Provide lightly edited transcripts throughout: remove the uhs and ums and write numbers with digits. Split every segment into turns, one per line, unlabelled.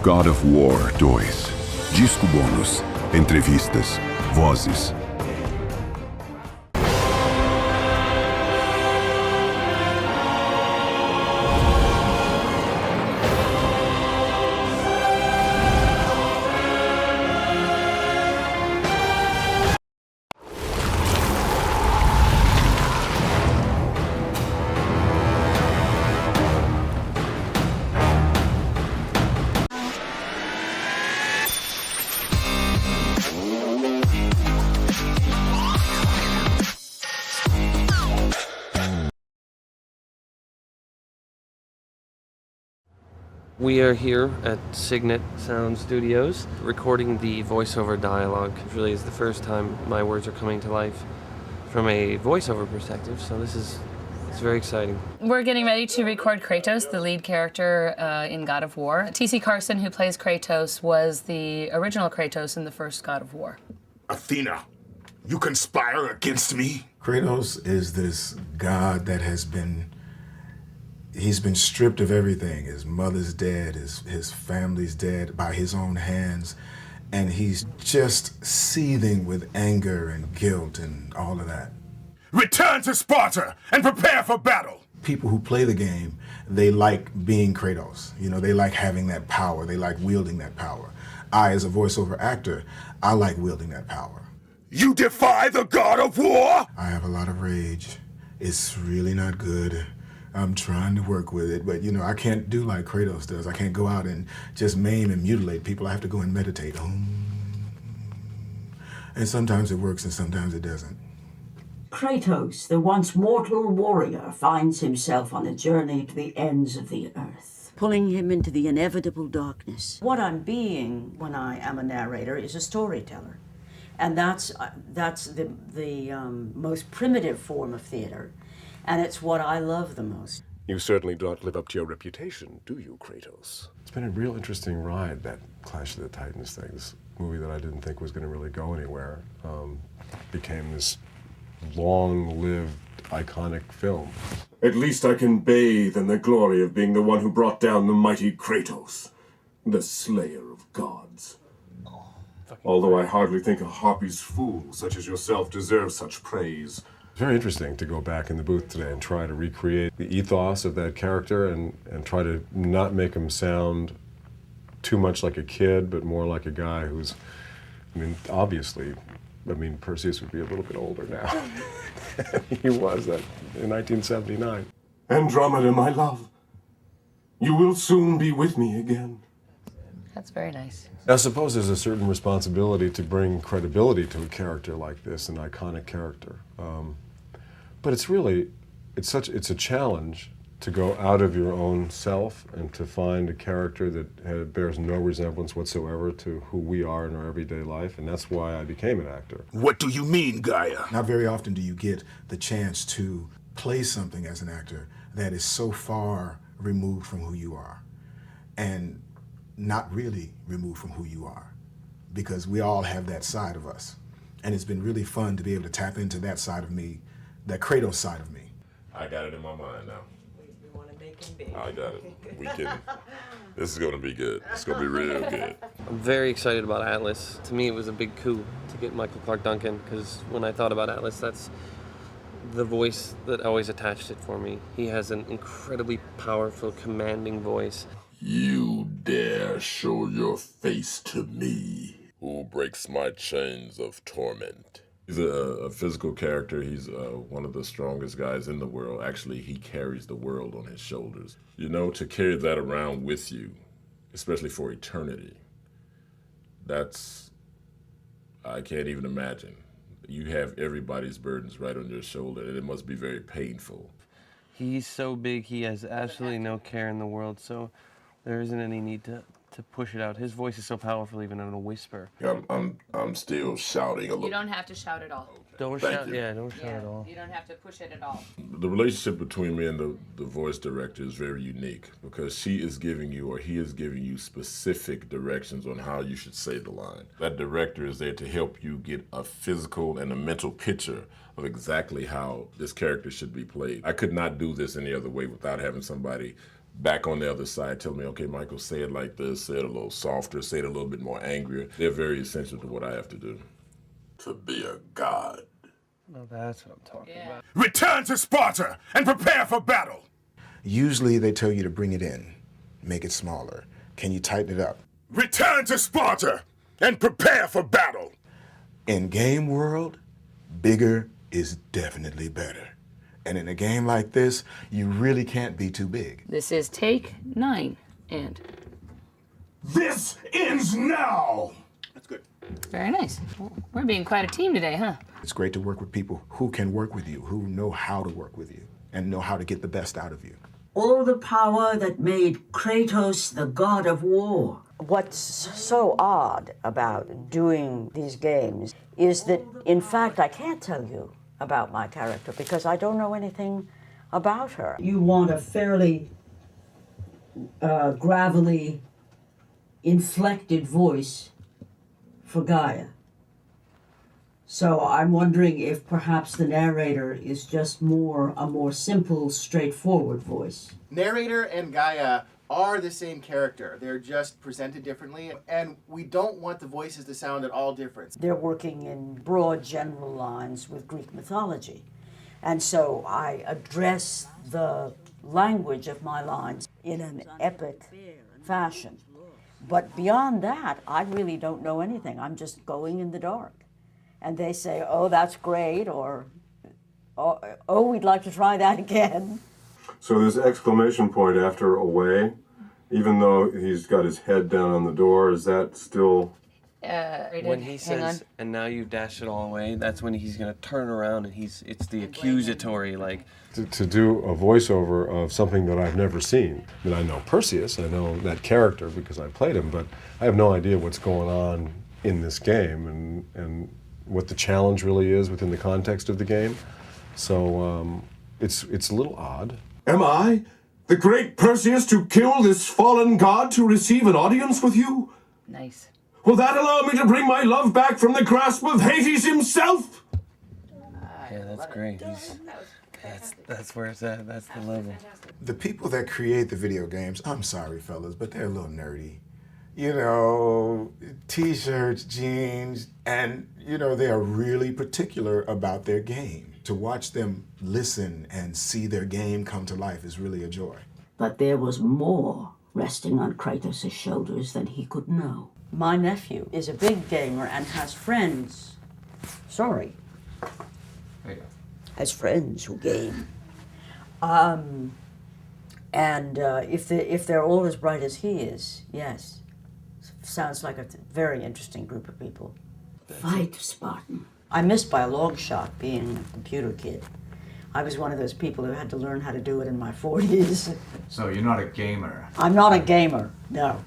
God of War 2. Disco Bônus. Entrevistas. Vozes.
We are here at Signet Sound Studios, recording the voiceover dialogue. It really is the first time my words are coming to life from a voiceover perspective, so it's very exciting.
We're getting ready to record Kratos, the lead character in God of War. T.C. Carson, who plays Kratos, was the original Kratos in the first God of War.
Athena, you conspire against me?
Kratos is this god that he's been stripped of everything. His mother's dead, his family's dead by his own hands, and he's just seething with anger and guilt and all of that.
Return to Sparta and prepare for battle!
People who play the game, they like being Kratos. You know, they like having that power. They like wielding that power. I, as a voiceover actor, I like wielding that power.
You defy the God of War?
I have a lot of rage. It's really not good. I'm trying to work with it, but you know, I can't do like Kratos does. I can't go out and just maim and mutilate people. I have to go and meditate. And sometimes it works and sometimes it doesn't.
Kratos, the once mortal warrior, finds himself on a journey to the ends of the earth,
pulling him into the inevitable darkness.
What I'm being when I am a narrator is a storyteller. And that's the most primitive form of theater. And it's what I love the most.
You certainly don't live up to your reputation, do you, Kratos?
It's been a real interesting ride, that Clash of the Titans thing. This movie that I didn't think was going to really go anywhere became this long-lived, iconic film.
At least I can bathe in the glory of being the one who brought down the mighty Kratos, the slayer of gods. Although I hardly think a harpy's fool such as yourself deserves such praise.
It's very interesting to go back in the booth today and try to recreate the ethos of that character and try to not make him sound too much like a kid, but more like a guy who's, obviously, Perseus would be a little bit older now. He was that in 1979.
Andromeda, my love, you will soon be with me again.
That's very nice.
I suppose there's a certain responsibility to bring credibility to a character like this, an iconic character. But it's a challenge to go out of your own self and to find a character that bears no resemblance whatsoever to who we are in our everyday life, and that's why I became an actor.
What do you mean, Gaia?
Not very often do you get the chance to play something as an actor that is so far removed from who you are, and not really removed from who you are, because we all have that side of us. And it's been really fun to be able to tap into that side of me, that Kratos side of me.
I got it in my mind now.
We want to make him big.
I got it. This is going to be good. It's going to be real good.
I'm very excited about Atlas. To me, it was a big coup to get Michael Clark Duncan, because when I thought about Atlas, that's the voice that always attached it for me. He has an incredibly powerful, commanding voice.
You dare show your face to me? Who breaks my chains of torment? He's a physical character. He's one of the strongest guys in the world. Actually, he carries the world on his shoulders. You know, to carry that around with you, especially for eternity, I can't even imagine. You have everybody's burdens right on your shoulder, and it must be very painful.
He's so big, he has absolutely no care in the world, so there isn't any need to push it out. His voice is so powerful, even in a whisper.
I'm still shouting a little.
You don't have to shout at all.
Don't shout. Yeah, don't shout at all.
You don't have to push it at all.
The relationship between me and the voice director is very unique, because she is giving you, or he is giving you, specific directions on how you should say the line. That director is there to help you get a physical and a mental picture of exactly how this character should be played. I could not do this any other way without having somebody back on the other side telling me, okay, Michael, say it like this, say it a little softer, say it a little bit more angrier. They're very essential to what I have to do. To be a god.
Well, that's what I'm talking about.
Return to Sparta and prepare for battle. Usually they tell you to bring it in, make it smaller. Can you tighten it up? Return to Sparta and prepare for battle. In game world, bigger is definitely better. And in a game like this, you really can't be too big.
This is take 9, and...
This ends now! That's good.
Very nice. We're being quite a team today, huh?
It's great to work with people who can work with you, who know how to work with you, and know how to get the best out of you.
All the power that made Kratos the god of war.
What's so odd about doing these games is that, in fact, I can't tell you about my character because I don't know anything about her.
You want a fairly gravelly, inflected voice for Gaia. So I'm wondering if perhaps the narrator is just a more simple, straightforward voice.
Narrator and Gaia are the same character. They're just presented differently, and we don't want the voices to sound at all different.
They're working in broad general lines with Greek mythology. And so I address the language of my lines in an epic fashion. But beyond that, I really don't know anything. I'm just going in the dark. And they say, oh, that's great, or, oh, we'd like to try that again.
So this exclamation point after away, even though he's got his head down on the door, is that still...
When he says, and now you dash it all away, that's when he's going to turn around and it's the accusatory, like...
To do a voiceover of something that I've never seen. I mean, I know Perseus, I know that character because I played him, but I have no idea what's going on in this game and what the challenge really is within the context of the game. So it's a little odd.
Am I, the great Perseus, to kill this fallen god to receive an audience with you?
Nice.
Will that allow me to bring my love back from the grasp of Hades himself?
Yeah, that's great. That's where it's at. That's the level.
The people that create the video games, I'm sorry, fellas, but they're a little nerdy. You know, t-shirts, jeans, and, you know, they are really particular about their game. To watch them listen and see their game come to life is really a joy.
But there was more resting on Kratos' shoulders than he could know.
My nephew is a big gamer and has friends. Sorry. Has friends who game. If they're all as bright as he is, yes. Sounds like a very interesting group of people.
Fight, Spartan.
I missed by a long shot being a computer kid. I was one of those people who had to learn how to do it in my 40s.
So you're not a gamer?
I'm not a gamer, no.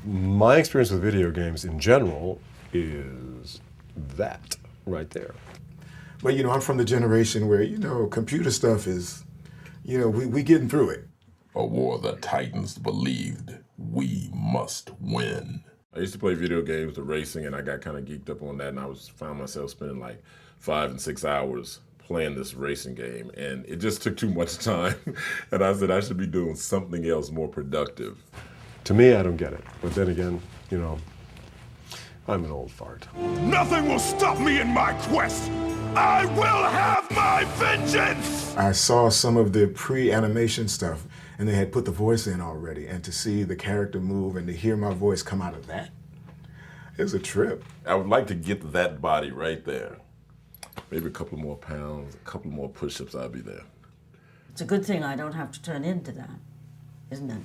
My experience with video games in general is that right there.
But, you know, I'm from the generation where, you know, computer stuff is, you know, we getting through it.
A war the Titans believed we must win. I used to play video games, the racing, and I got kind of geeked up on that, and I found myself spending like 5 and 6 hours playing this racing game, and it just took too much time. And I said I should be doing something else more productive.
To me, I don't get it. But then again, you know, I'm an old fart.
Nothing will stop me in my quest. I will have my vengeance. I saw some of the pre-animation stuff, and they had put the voice in already, and to see the character move and to hear my voice come out of that, it was a trip.
I would like to get that body right there. Maybe a couple more pounds, a couple more push-ups, I'll be there.
It's a good thing I don't have to turn into that, isn't it?